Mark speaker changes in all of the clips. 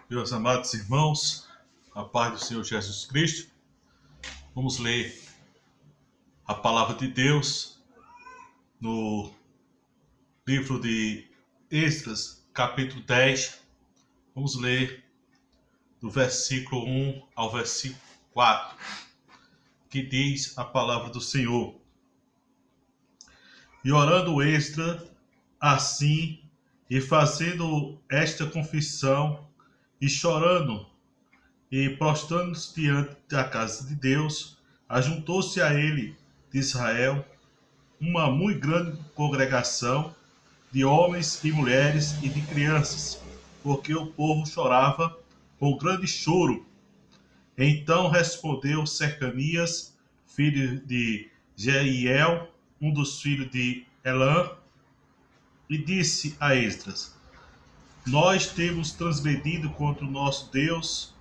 Speaker 1: Meus amados irmãos, a paz do Senhor Jesus Cristo, vamos ler a palavra de Deus no livro de Esdras, capítulo 10. Vamos ler do versículo 1 ao versículo 4, que diz a palavra do Senhor. E orando Esdras assim, e fazendo esta confissão, e chorando, e prostrando-se diante da casa de Deus, ajuntou-se a ele de Israel uma muito grande congregação de homens e mulheres e de crianças, porque o povo chorava com grande choro. Então respondeu Secanias, filho de Jeiel, um dos filhos de Elã, e disse a Esdras: Nós temos transgredido contra o nosso Deus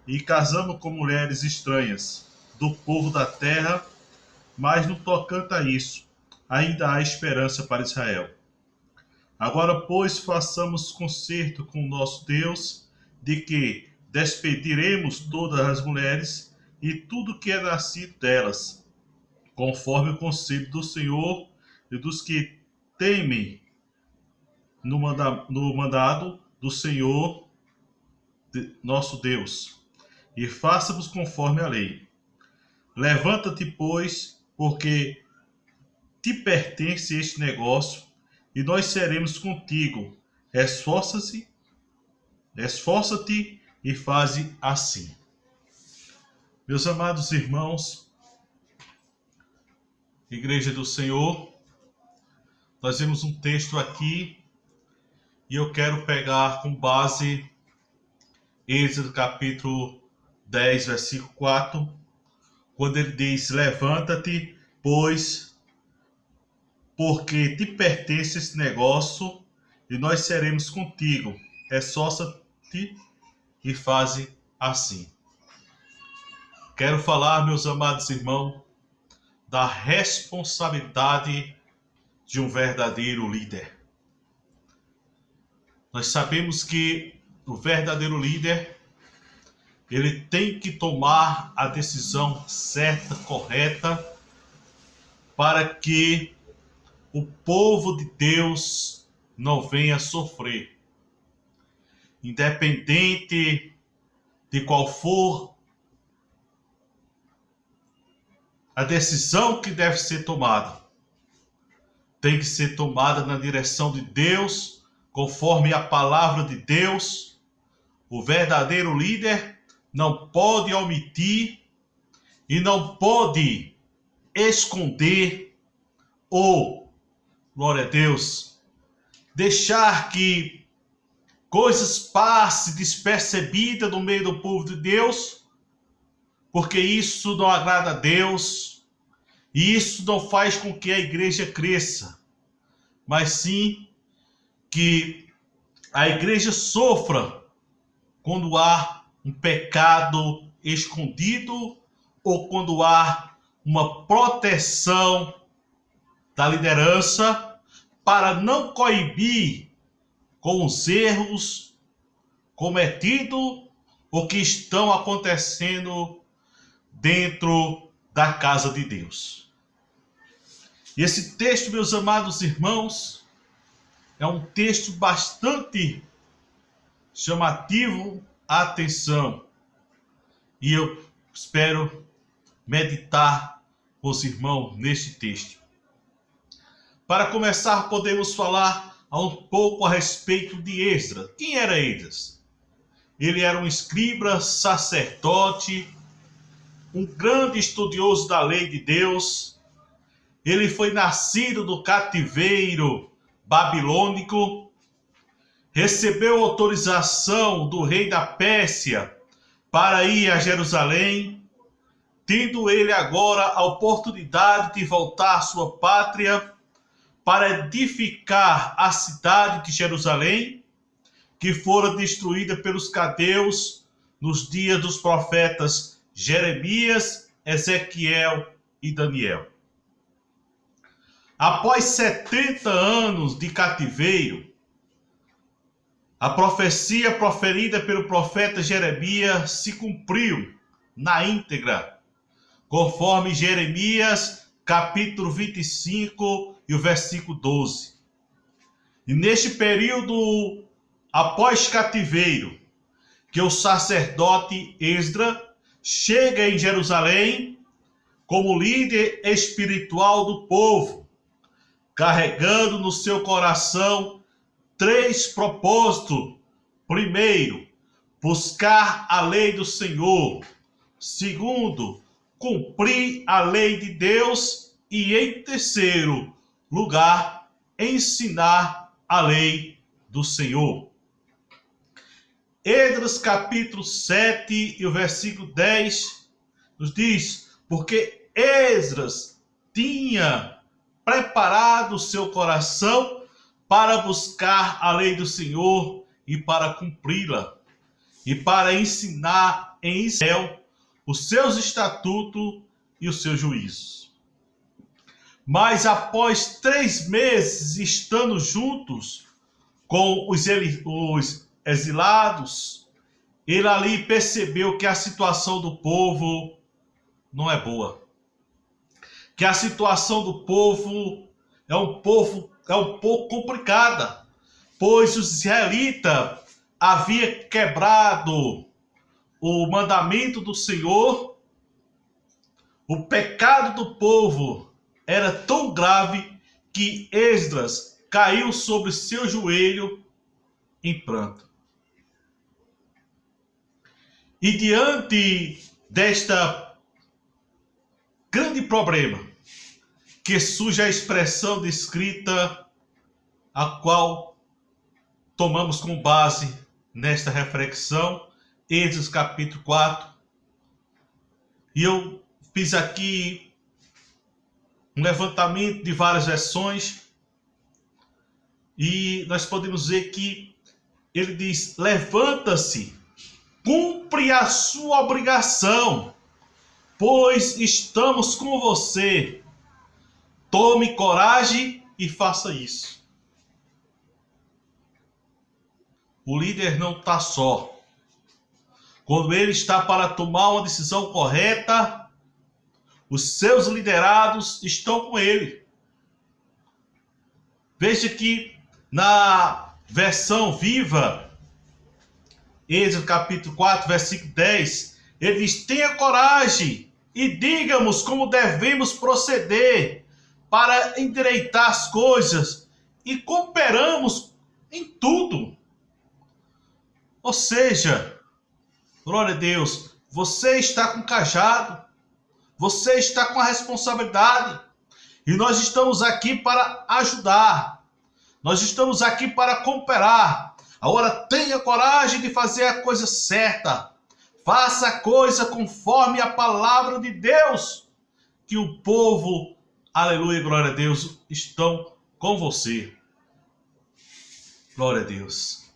Speaker 1: e casamos com mulheres estranhas do povo da terra, mas no tocante a isso, ainda há esperança para Israel. Agora, pois, façamos concerto com o nosso Deus, de que despediremos todas as mulheres e tudo que é nascido delas, conforme o conselho do Senhor e dos que temem no mandado do Senhor nosso Deus, e faça-vos conforme a lei. Levanta-te, pois, porque te pertence este negócio, e nós seremos contigo. Esforça-te e faze assim. Meus amados irmãos, Igreja do Senhor, nós vemos um texto aqui e eu quero pegar com base Êxodo capítulo 10, versículo 4, quando ele diz: Levanta-te, pois, porque te pertence esse negócio e nós seremos contigo. Esforça-te e faze assim. Quero falar, meus amados irmãos, da responsabilidade de um verdadeiro líder. Nós sabemos que o verdadeiro líder, ele tem que tomar a decisão certa, correta, para que o povo de Deus não venha sofrer. Independente de qual for a decisão que deve ser tomada, tem que ser tomada na direção de Deus, conforme a palavra de Deus. O verdadeiro líder não pode omitir e não pode esconder ou, glória a Deus, deixar que coisas passem despercebidas no meio do povo de Deus, porque isso não agrada a Deus e isso não faz com que a igreja cresça, mas sim que a igreja sofra quando há um pecado escondido ou quando há uma proteção da liderança para não coibir com os erros cometidos ou que estão acontecendo dentro da casa de Deus. E esse texto, meus amados irmãos, é um texto bastante chamativo à atenção. E eu espero meditar com os irmãos neste texto. Para começar, podemos falar um pouco a respeito de Esdras. Quem era Esdras? Ele era um escriba, sacerdote, um grande estudioso da lei de Deus. Ele foi nascido do cativeiro babilônico, recebeu autorização do rei da Pérsia para ir a Jerusalém, tendo ele agora a oportunidade de voltar à sua pátria para edificar a cidade de Jerusalém, que fora destruída pelos caldeus nos dias dos profetas Jeremias, Ezequiel e Daniel. Após 70 anos de cativeiro, A profecia proferida pelo profeta Jeremias se cumpriu na íntegra, conforme Jeremias, capítulo 25 e o versículo 12. E neste período após cativeiro, que o sacerdote Esdras chega em Jerusalém como líder espiritual do povo, carregando no seu coração 3 propósitos. Primeiro, buscar a lei do Senhor. Segundo, cumprir a lei de Deus. E em terceiro lugar, ensinar a lei do Senhor. Esdras capítulo 7 e o versículo 10 nos diz: porque Esdras tinha preparado o seu coração para buscar a lei do Senhor e para cumpri-la, e para ensinar em Israel os seus estatutos e os seus juízos. Mas após 3 meses estando juntos com os exilados, ele ali percebeu que a situação do povo não é boa. Que a situação do povo é um pouco complicada, pois os israelitas haviam quebrado o mandamento do Senhor. O pecado do povo era tão grave que Esdras caiu sobre seu joelho em pranto. E diante desta grande problema, que surge a expressão descrita, a qual tomamos como base nesta reflexão, Esdras capítulo 4. E eu fiz aqui um levantamento de várias versões, e nós podemos ver que ele diz: levanta-se, cumpre a sua obrigação, pois estamos com você. Tome coragem e faça isso. O líder não está só. Quando ele está para tomar uma decisão correta, os seus liderados estão com ele. Veja que na versão viva, Êxodo capítulo 4, versículo 10, ele diz: tenha coragem e diga-nos como devemos proceder para endireitar as coisas, e cooperamos em tudo. Ou seja, glória a Deus, você está com cajado, você está com a responsabilidade, e nós estamos aqui para ajudar, nós estamos aqui para cooperar. Agora tenha coragem de fazer a coisa certa, faça a coisa conforme a palavra de Deus, que o povo, aleluia, glória a Deus, estão com você. Glória a Deus.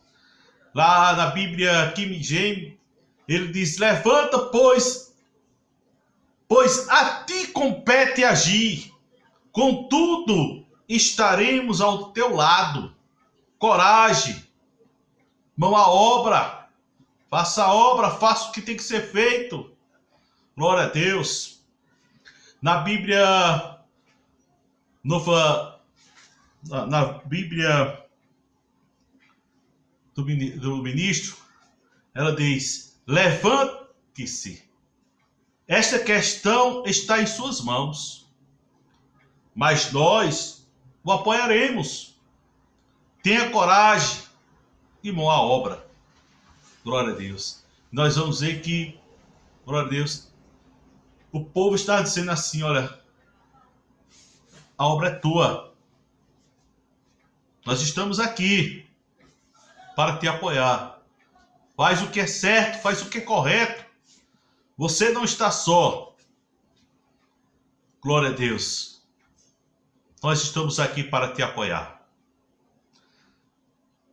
Speaker 1: Lá na Bíblia King James, ele diz: levanta, pois a ti compete agir, contudo estaremos ao teu lado. Coragem, mão à obra, faça a obra, faça o que tem que ser feito. Glória a Deus. Na Bíblia Nova, na Bíblia do ministro, ela diz: levante-se. Esta questão está em suas mãos, mas nós o apoiaremos. Tenha coragem e mão à obra. Glória a Deus. Nós vamos ver que, glória a Deus, o povo está dizendo assim: olha, a obra é tua. Nós estamos aqui para te apoiar. Faz o que é certo, faz o que é correto. Você não está só. Glória a Deus. Nós estamos aqui para te apoiar.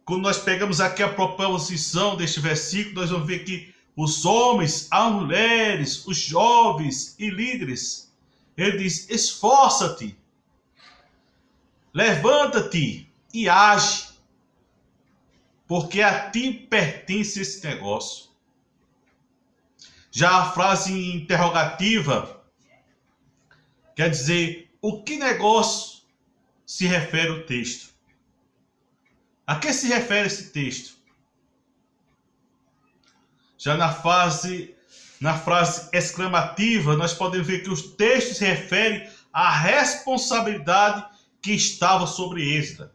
Speaker 1: Quando nós pegamos aqui a proposição deste versículo, nós vamos ver que os homens, as mulheres, os jovens e líderes, ele diz: esforça-te, levanta-te e age, porque a ti pertence esse negócio. Já a frase interrogativa quer dizer o que negócio se refere o texto. A que se refere esse texto? Já na frase exclamativa, nós podemos ver que os textos se referem à responsabilidade que estava sobre Esdras.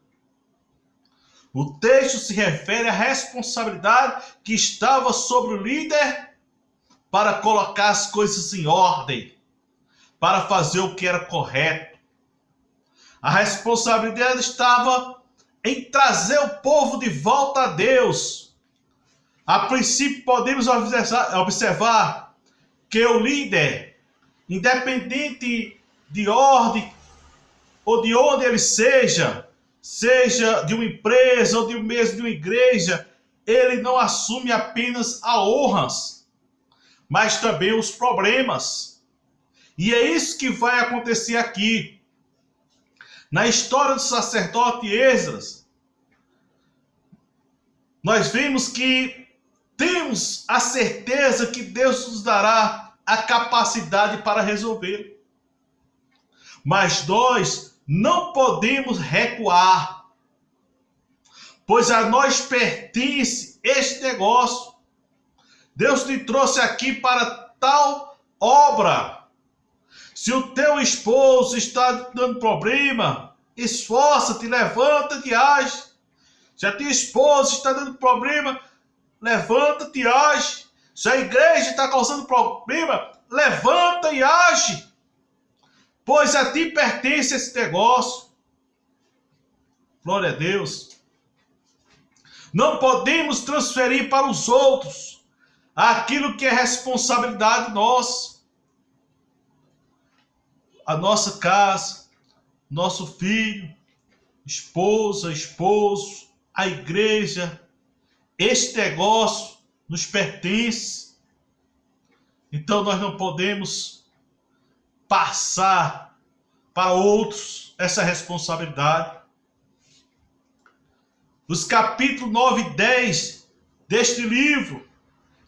Speaker 1: O texto se refere à responsabilidade que estava sobre o líder para colocar as coisas em ordem, para fazer o que era correto. A responsabilidade estava em trazer o povo de volta a Deus. A princípio, podemos observar que o líder, independente de ordem ou de onde ele seja de uma empresa ou de uma igreja, ele não assume apenas as honras, mas também os problemas. E é isso que vai acontecer aqui. Na história do sacerdote Esdras, nós vimos que temos a certeza que Deus nos dará a capacidade para resolver. Mas nós não podemos recuar, pois a nós pertence este negócio. Deus te trouxe aqui para tal obra. Se o teu esposo está dando problema, esforça-te, levanta-te e age. Se a tua esposa está dando problema, levanta-te e age. Se a igreja está causando problema, levanta e age. Pois a ti pertence esse negócio. Glória a Deus. Não podemos transferir para os outros aquilo que é responsabilidade nossa. A nossa casa, nosso filho, esposa, esposo, a igreja, este negócio nos pertence. Então nós não podemos passar para outros essa responsabilidade. Os capítulos 9 e 10 deste livro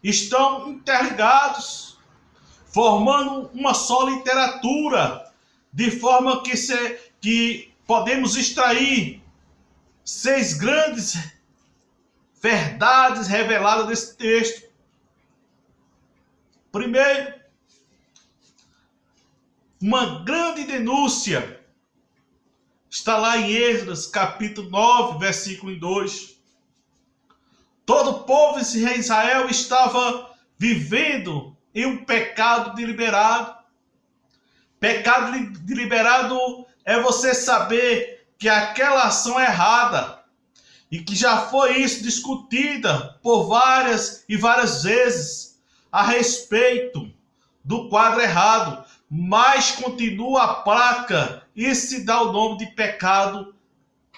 Speaker 1: estão interligados, formando uma só literatura, de forma que podemos extrair 6 grandes verdades reveladas desse texto. Primeiro, uma grande denúncia está lá em Esdras, capítulo 9, versículo 2. Todo o povo de Israel estava vivendo em um pecado deliberado. Pecado deliberado é você saber que aquela ação é errada e que já foi isso discutida por várias e várias vezes a respeito do quadro errado, mas continua a placa e se dá o nome de pecado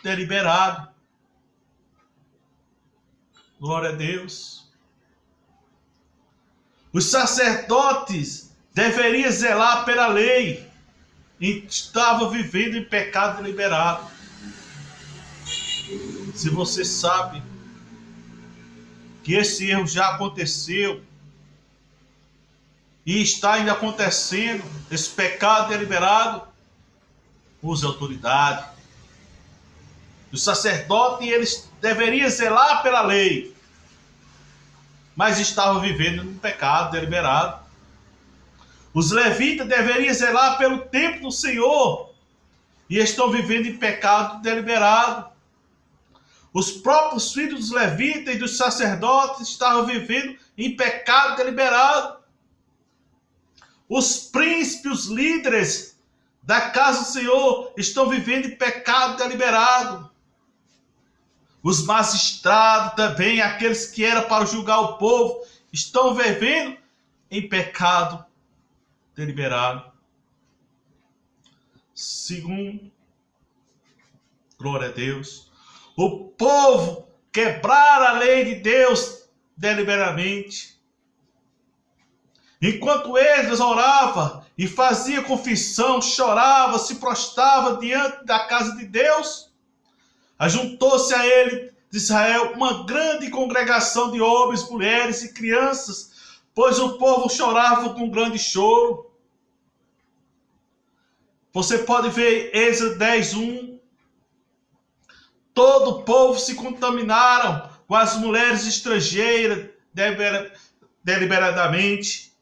Speaker 1: deliberado. Glória a Deus. Os sacerdotes deveriam zelar pela lei e estavam vivendo em pecado deliberado. Se você sabe que esse erro já aconteceu e está ainda acontecendo, esse pecado deliberado, use autoridade. Os sacerdotes, eles deveriam zelar pela lei, mas estavam vivendo num pecado deliberado. Os levitas deveriam zelar pelo templo do Senhor e estão vivendo em pecado deliberado. Os próprios filhos dos levitas e dos sacerdotes estavam vivendo em pecado deliberado. Os príncipes, os líderes da casa do Senhor estão vivendo em pecado deliberado. Os magistrados também, aqueles que eram para julgar o povo, estão vivendo em pecado deliberado. Segundo, glória a Deus, o povo quebrar a lei de Deus deliberadamente. Enquanto Esdras orava e fazia confissão, chorava, se prostrava diante da casa de Deus, ajuntou-se a ele de Israel uma grande congregação de homens, mulheres e crianças, pois o povo chorava com grande choro. Você pode ver Êxodo 10:1. Todo o povo se contaminaram com as mulheres estrangeiras deliberadamente.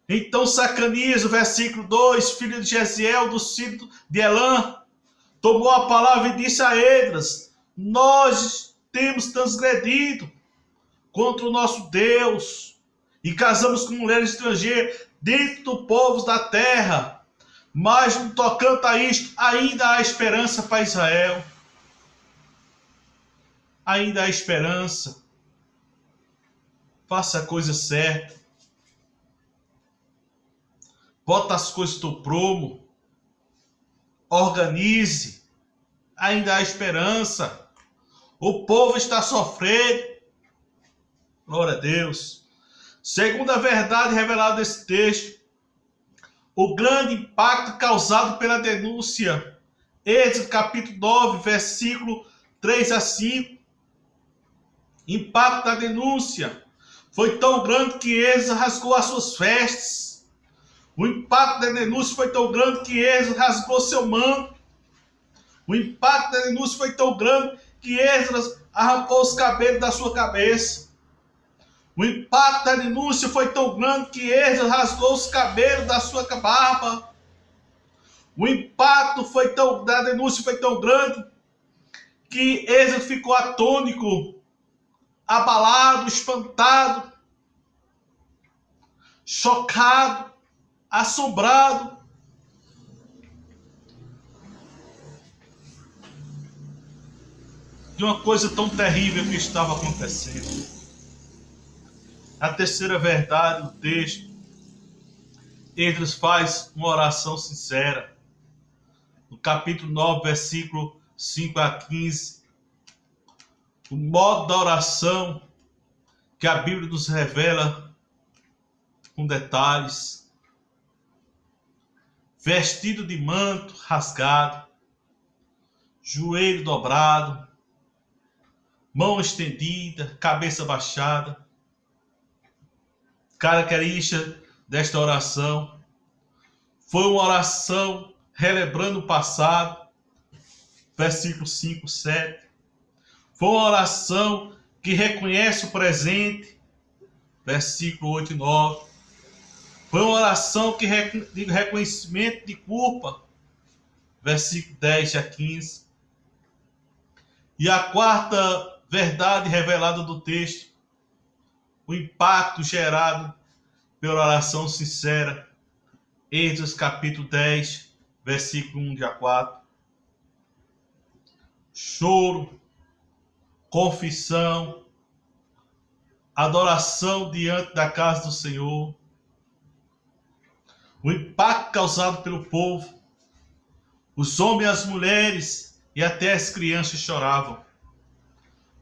Speaker 1: Então Zacanias, o versículo 2, filho de Jeziel, do filho de Elã, tomou a palavra e disse a Esdras: nós temos transgredido contra o nosso Deus e casamos com mulheres estrangeiras dentro do povo da terra. Mas no tocante a isto, ainda há esperança para Israel. Ainda há esperança. Faça a coisa certa. Bota as coisas no prumo. Organize. Ainda há esperança. O povo está sofrendo. Glória a Deus. Segundo a verdade revelada nesse texto, o grande impacto causado pela denúncia, Êxodo capítulo 9, versículo 3 a 5, impacto da denúncia foi tão grande que Esdras rasgou as suas vestes. O impacto da denúncia foi tão grande que Esdras rasgou seu manto. O impacto da denúncia foi tão grande que Esdras arrancou os cabelos da sua cabeça. O impacto da denúncia foi tão grande que Esdras rasgou os cabelos da sua barba. O impacto da denúncia foi tão grande que Esdras ficou atônico, abalado, espantado, chocado, assombrado. De uma coisa tão terrível que estava acontecendo. A terceira verdade do texto, Esdras faz uma oração sincera. No capítulo 9, versículo 5 a 15, o modo da oração que a Bíblia nos revela com detalhes. Vestido de manto rasgado, joelho dobrado, mão estendida, cabeça baixada. Característica desta oração foi uma oração relembrando o passado, versículo 5, 7. Foi uma oração que reconhece o presente, versículo 8 e 9. Foi uma oração de reconhecimento de culpa, versículo 10 a 15. E a quarta verdade revelada do texto, o impacto gerado pela oração sincera, Êxodo capítulo 10, versículo 1 a 4. Choro, confissão, adoração diante da casa do Senhor, o impacto causado pelo povo, os homens e as mulheres e até as crianças choravam.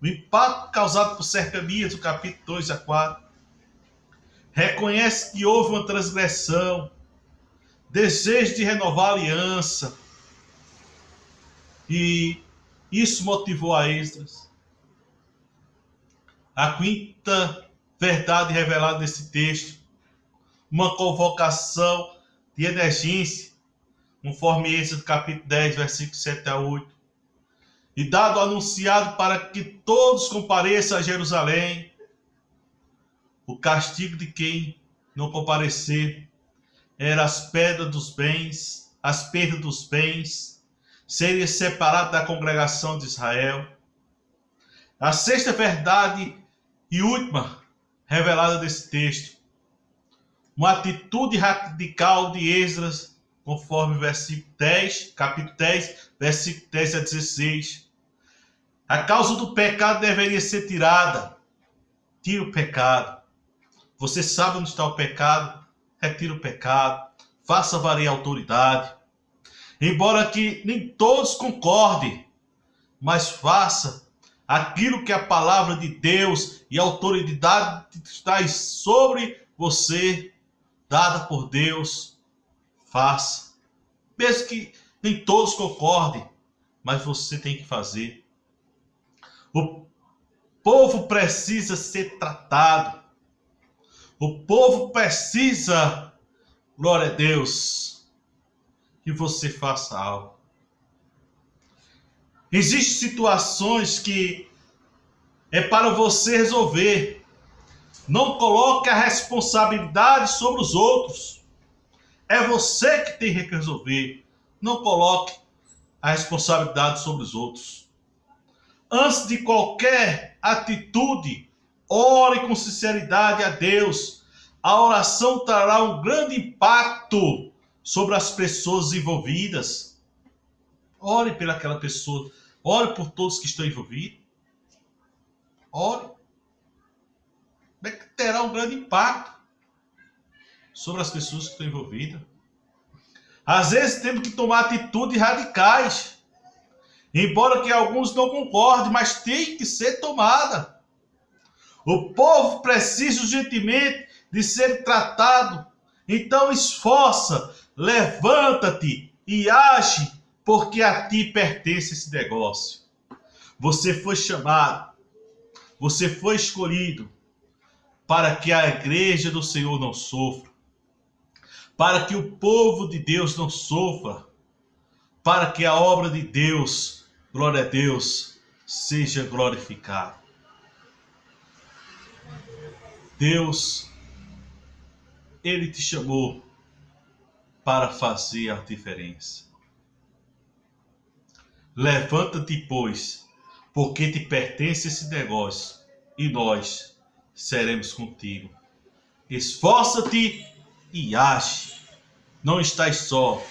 Speaker 1: O impacto causado por Zacanias, do capítulo 2 a 4, reconhece que houve uma transgressão, desejo de renovar a aliança, e isso motivou a Esdras. A quinta verdade revelada nesse texto, uma convocação de emergência, conforme Êxodo capítulo 10, versículos 7 a 8. E dado anunciado para que todos compareçam a Jerusalém. O castigo de quem não comparecer era as perdas dos bens, seria separado da congregação de Israel. A sexta verdade e última revelada desse texto, uma atitude radical de Esdras, conforme versículo 10, capítulo 10, versículo 10 a 16. A causa do pecado deveria ser tirada. Tira o pecado. Você sabe onde está o pecado? Retira o pecado. Faça valer a autoridade. Embora que nem todos concordem, mas faça aquilo que a palavra de Deus e a autoridade está sobre você, dada por Deus, faça. Mesmo que nem todos concordem, mas você tem que fazer. O povo precisa ser tratado. O povo precisa, glória a Deus, que você faça algo. Existem situações que é para você resolver. Não coloque a responsabilidade sobre os outros. É você que tem que resolver. Não coloque a responsabilidade sobre os outros. Antes de qualquer atitude, ore com sinceridade a Deus. A oração trará um grande impacto sobre as pessoas envolvidas. Ore pelaquela pessoa. Ore por todos que estão envolvidos. Ore. Terá um grande impacto sobre as pessoas que estão envolvidas. Às vezes temos que tomar atitudes radicais. Embora que alguns não concordem, mas tem que ser tomada. O povo precisa urgentemente de ser tratado. Então esforça, levanta-te e age, porque a ti pertence esse negócio. Você foi chamado, você foi escolhido para que a igreja do Senhor não sofra, para que o povo de Deus não sofra, para que a obra de Deus, glória a Deus, seja glorificada. Deus, Ele te chamou para fazer a diferença. Levanta-te, pois, porque te pertence esse negócio, e nós seremos contigo. Esforça-te e age. Não estás só.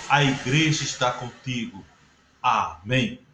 Speaker 1: A igreja está contigo. Amém.